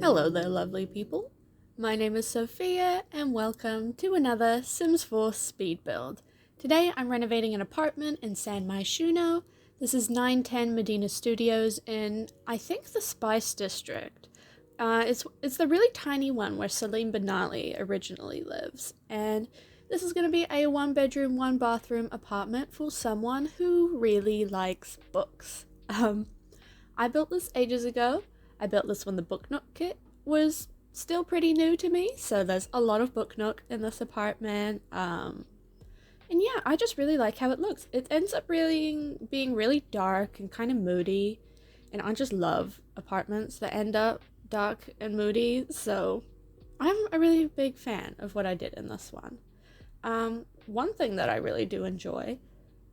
Hello there, lovely people. My name is Sophia, and welcome to another Sims 4 speed build. Today I'm renovating an apartment in Myshuno. This is 910 Medina Studios in, I think, the Spice District. It's the really tiny one where Salim bin Ali originally lives, and this is going to be a 1-bedroom, 1-bathroom apartment for someone who really likes books. I built this ages ago. I built this when the Book Nook kit was still pretty new to me, so there's a lot of Book Nook in this apartment. And yeah, I just really like how it looks. It ends up really being really dark and kind of moody, and I just love apartments that end up dark and moody, so I'm a really big fan of what I did in this one. One thing that I really do enjoy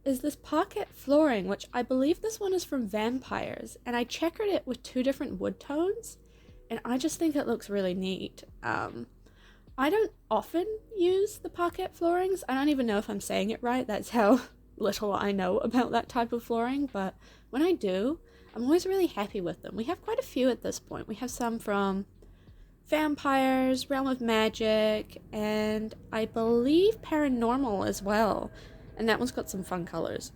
is this parquet flooring, which I believe this one is from Vampires, and I checkered it with 2 different wood tones, and I just think it looks really neat. I don't often use the parquet floorings. I don't even know if I'm saying it right. That's how little I know about that type of flooring, but when I do, I'm always really happy with them. We have quite a few at this point. We have some from Vampires, Realm of Magic, and I believe Paranormal as well. And that one's got some fun colors.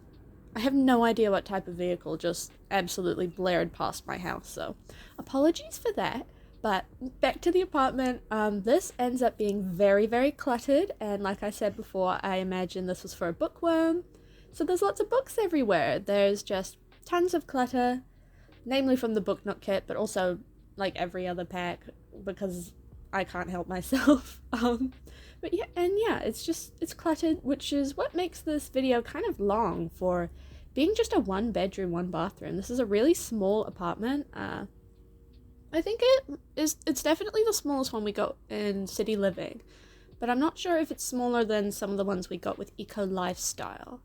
I have no idea what type of vehicle just absolutely blared past my house, so apologies for that. But back to the apartment. This ends up being very, very cluttered, and like I said before, I imagine this was for a bookworm. So there's lots of books everywhere. There's just tons of clutter, namely from the Book Nook kit, but also like every other pack because I can't help myself. But yeah, it's cluttered, which is what makes this video kind of long for being just a 1-bedroom, 1-bathroom. This is a really small apartment. I think it's definitely the smallest one we got in City Living, but I'm not sure if it's smaller than some of the ones we got with Eco Lifestyle.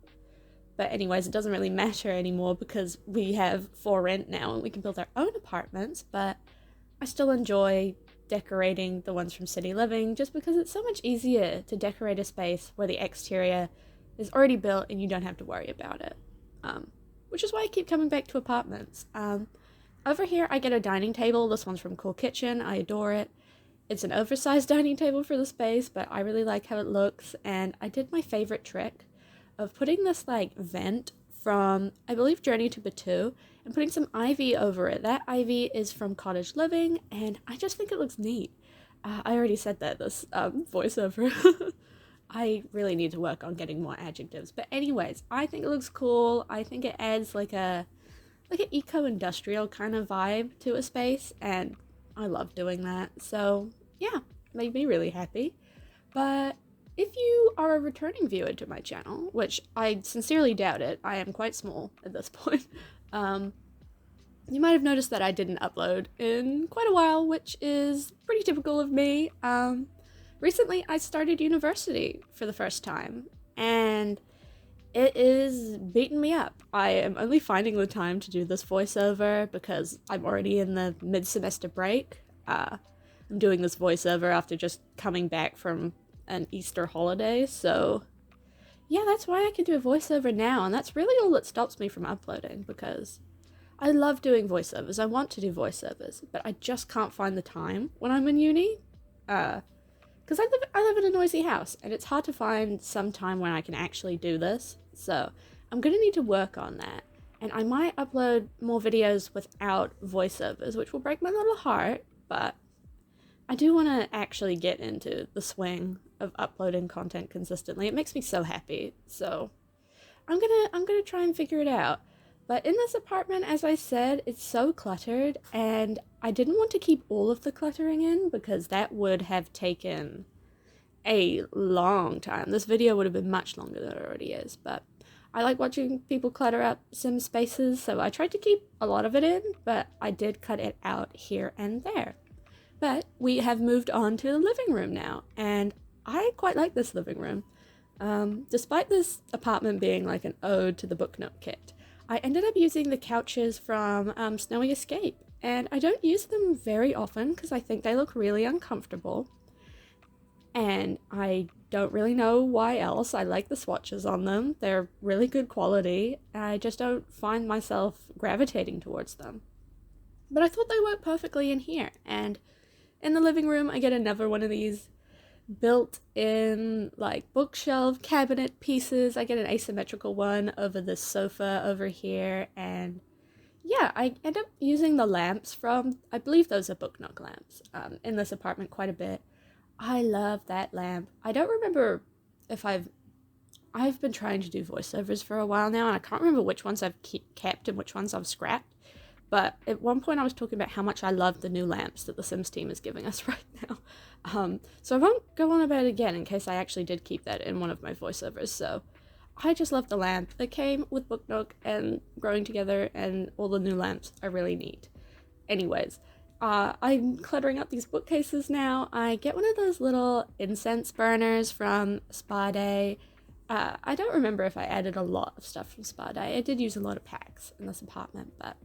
But anyways, it doesn't really matter anymore because we have for rent now and we can build our own apartments, but I still enjoy decorating the ones from City Living just because it's so much easier to decorate a space where the exterior is already built and you don't have to worry about it. Which is why I keep coming back to apartments. Over here I get a dining table. This one's from Cool Kitchen. I adore it. It's an oversized dining table for the space, but I really like how it looks, and I did my favorite trick of putting this like vent from, I believe, Journey to Batuu, and putting some ivy over it. That ivy is from Cottage Living, and I just think it looks neat. I already said that, this voiceover. I really need to work on getting more adjectives. But anyways, I think it looks cool. I think it adds like an eco-industrial kind of vibe to a space, and I love doing that. So yeah, made me really happy. But if you are a returning viewer to my channel, which I sincerely doubt it, I am quite small at this point, you might have noticed that I didn't upload in quite a while, which is pretty typical of me. Recently, I started university for the first time, and it is beating me up. I am only finding the time to do this voiceover because I'm already in the mid-semester break. I'm doing this voiceover after just coming back from an Easter holiday, so yeah, that's why I can do a voiceover now, and that's really all that stops me from uploading, because I love doing voiceovers. I want to do voiceovers, but I just can't find the time when I'm in uni, because I live in a noisy house, and it's hard to find some time when I can actually do this, so I'm gonna need to work on that, and I might upload more videos without voiceovers, which will break my little heart, but I do want to actually get into the swing of uploading content consistently. It makes me so happy. So I'm gonna try and figure it out. But in this apartment, as I said, it's so cluttered, and I didn't want to keep all of the cluttering in because that would have taken a long time. This video would have been much longer than it already is, but I like watching people clutter up sim spaces, so I tried to keep a lot of it in, but I did cut it out here and there. But we have moved on to the living room now, and I quite like this living room. Despite this apartment being like an ode to the Book Nook kit, I ended up using the couches from Snowy Escape, and I don't use them very often because I think they look really uncomfortable, and I don't really know why else. I like the swatches on them. They're really good quality. I just don't find myself gravitating towards them. But I thought they worked perfectly in here, and In the living room, I get another one of these built-in like bookshelf cabinet pieces. I get an asymmetrical one over the sofa over here, and yeah, I end up using the lamps from, I believe those are Book Nook lamps, in this apartment quite a bit. I love that lamp. I don't remember if I've been trying to do voiceovers for a while now, and I can't remember which ones I've kept and which ones I've scrapped. But at one point I was talking about how much I love the new lamps that the Sims team is giving us right now. So I won't go on about it again in case I actually did keep that in one of my voiceovers. So I just love the lamp that came with Book Nook and Growing Together, and all the new lamps are really neat. Anyways, I'm cluttering up these bookcases now. I get one of those little incense burners from Spa Day. I don't remember if I added a lot of stuff from Spa Day. I did use a lot of packs in this apartment, but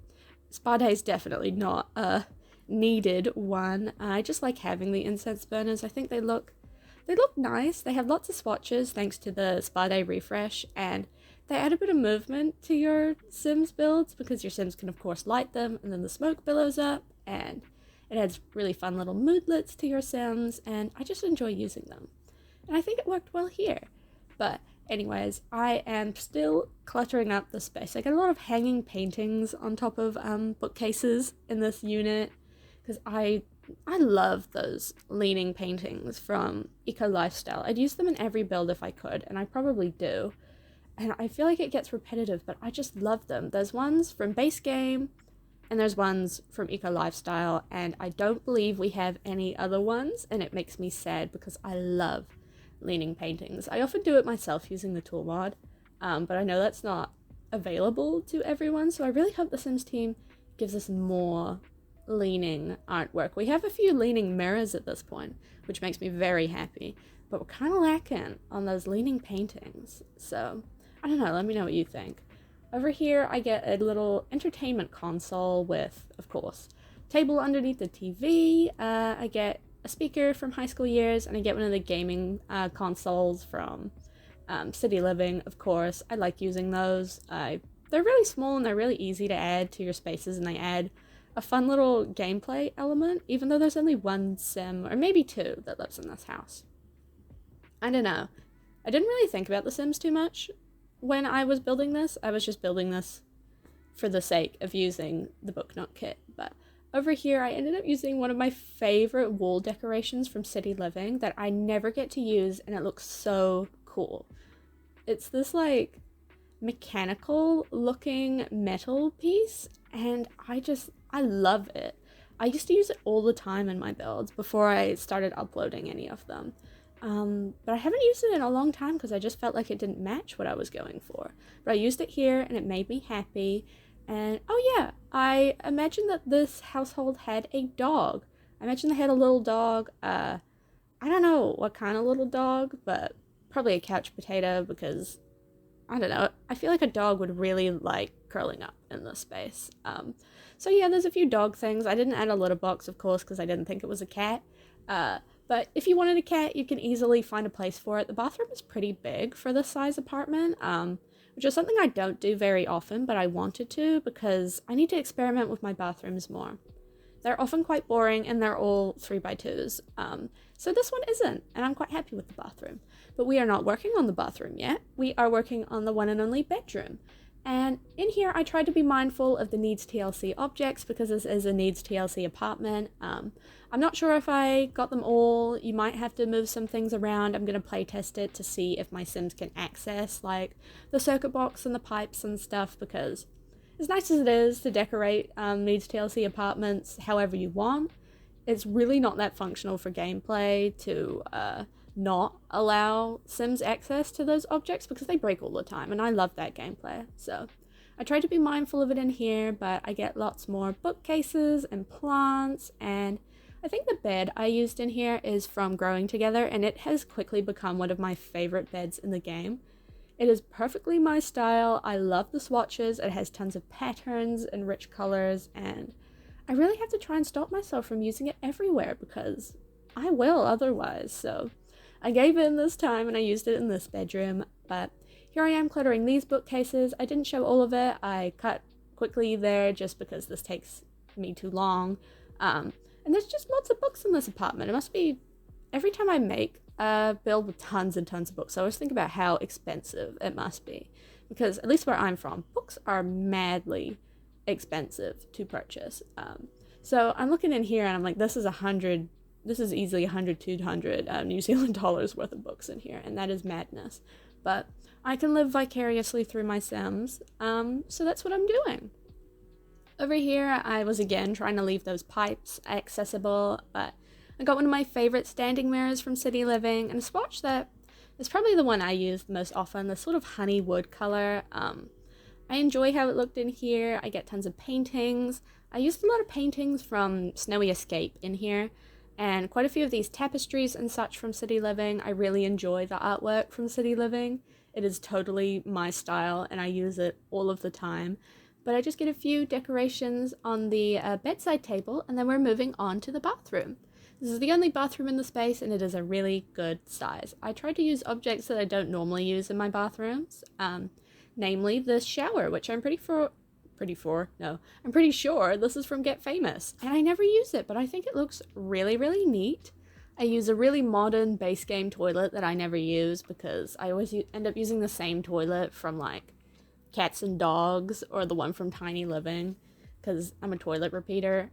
Spa Day is definitely not a needed one. I just like having the incense burners. I think they look nice. They have lots of swatches thanks to the Spa Day refresh, and they add a bit of movement to your Sims builds because your Sims can of course light them, and then the smoke billows up, and it adds really fun little moodlets to your Sims, and I just enjoy using them. And I think it worked well here. But anyways, I am still cluttering up the space. I got a lot of hanging paintings on top of bookcases in this unit because I love those leaning paintings from Eco Lifestyle. I'd use them in every build if I could, and I probably do. And I feel like it gets repetitive, but I just love them. There's ones from base game, and there's ones from Eco Lifestyle, and I don't believe we have any other ones, and it makes me sad because I love leaning paintings. I often do it myself using the tool mod, but I know that's not available to everyone, so I really hope the Sims team gives us more leaning artwork. We have a few leaning mirrors at this point, which makes me very happy, but we're kind of lacking on those leaning paintings. So I don't know, let me know what you think. Over here I get a little entertainment console with, of course, table underneath the TV. I get a speaker from high school years, and I get one of the gaming consoles from City Living, of course. I like using those. They're really small and they're really easy to add to your spaces, and they add a fun little gameplay element, even though there's only one Sim, or maybe two, that lives in this house. I don't know. I didn't really think about the Sims too much when I was building this. I was just building this for the sake of using the Book Nook kit. But over here, I ended up using one of my favorite wall decorations from City Living that I never get to use, and it looks so cool. It's this like mechanical looking metal piece, and I love it. I used to use it all the time in my builds before I started uploading any of them. But I haven't used it in a long time because I just felt like it didn't match what I was going for. But I used it here and it made me happy. And oh yeah, I imagined that this household had a dog. I imagined they had a little dog. I don't know what kind of little dog, but probably a couch potato because, I don't know, I feel like a dog would really like curling up in this space. So yeah, there's a few dog things. I didn't add a litter box, of course, because I didn't think it was a cat. But if you wanted a cat, you can easily find a place for it. The bathroom is pretty big for this size apartment, which is something I don't do very often, but I wanted to because I need to experiment with my bathrooms more. They're often quite boring, and they're all 3x2s. So this one isn't, and I'm quite happy with the bathroom. But we are not working on the bathroom yet. We are working on the one and only bedroom. And in here, I tried to be mindful of the Needs TLC objects because this is a Needs TLC apartment. I'm not sure if I got them all. You might have to move some things around. I'm going to play test it to see if my Sims can access like the circuit box and the pipes and stuff, because as nice as it is to decorate Needs TLC apartments however you want, it's really not that functional for gameplay to not allow Sims access to those objects because they break all the time, and I love that gameplay. So I try to be mindful of it in here, but I get lots more bookcases and plants, and I think the bed I used in here is from Growing Together, and it has quickly become one of my favorite beds in the game. It is perfectly my style. I love the swatches. It has tons of patterns and rich colors, and I really have to try and stop myself from using it everywhere because I will otherwise. So I gave in this time and I used it in this bedroom, but here I am cluttering these bookcases. I didn't show all of it. I cut quickly there just because this takes me too long. And there's just lots of books in this apartment. It must be, every time I make a build with tons and tons of books, I always think about how expensive it must be. Because at least where I'm from, books are madly expensive to purchase. So I'm looking in here and I'm like, this is easily 100, 200 New Zealand dollars worth of books in here, and that is madness. But I can live vicariously through my Sims, so that's what I'm doing. Over here, I was again trying to leave those pipes accessible, but I got one of my favorite standing mirrors from City Living, and a swatch that is probably the one I use the most often, the sort of honey wood color. I enjoy how it looked in here. I get tons of paintings. I used a lot of paintings from Snowy Escape in here, and quite a few of these tapestries and such from City Living. I really enjoy the artwork from City Living. It is totally my style, and I use it all of the time. But I just get a few decorations on the bedside table, and then we're moving on to the bathroom. This is the only bathroom in the space, and it is a really good size. I try to use objects that I don't normally use in my bathrooms, namely the shower, which I'm pretty sure this is from Get Famous, and I never use it, but I think it looks really, really neat. I use a really modern base game toilet that I never use because I always end up using the same toilet from like Cats and Dogs or the one from Tiny Living because I'm a toilet repeater.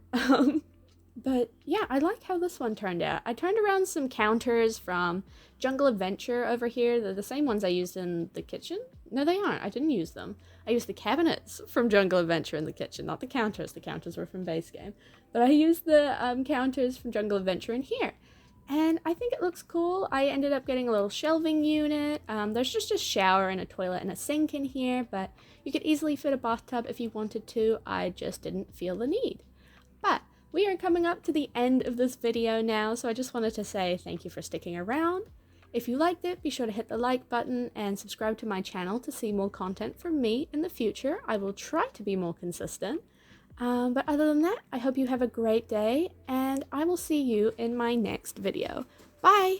But yeah, I like how this one turned out. I turned around some counters from Jungle Adventure over here. They're the same ones I used in the kitchen. No, they aren't. I didn't use them. I used the cabinets from Jungle Adventure in the kitchen, not the counters. The counters were from base game. But I used the counters from Jungle Adventure in here. And I think it looks cool. I ended up getting a little shelving unit. There's just a shower and a toilet and a sink in here, but you could easily fit a bathtub if you wanted to. I just didn't feel the need. But we are coming up to the end of this video now, so I just wanted to say thank you for sticking around. If you liked it, be sure to hit the like button and subscribe to my channel to see more content from me in the future. I will try to be more consistent. But other than that, I hope you have a great day, and I will see you in my next video. Bye!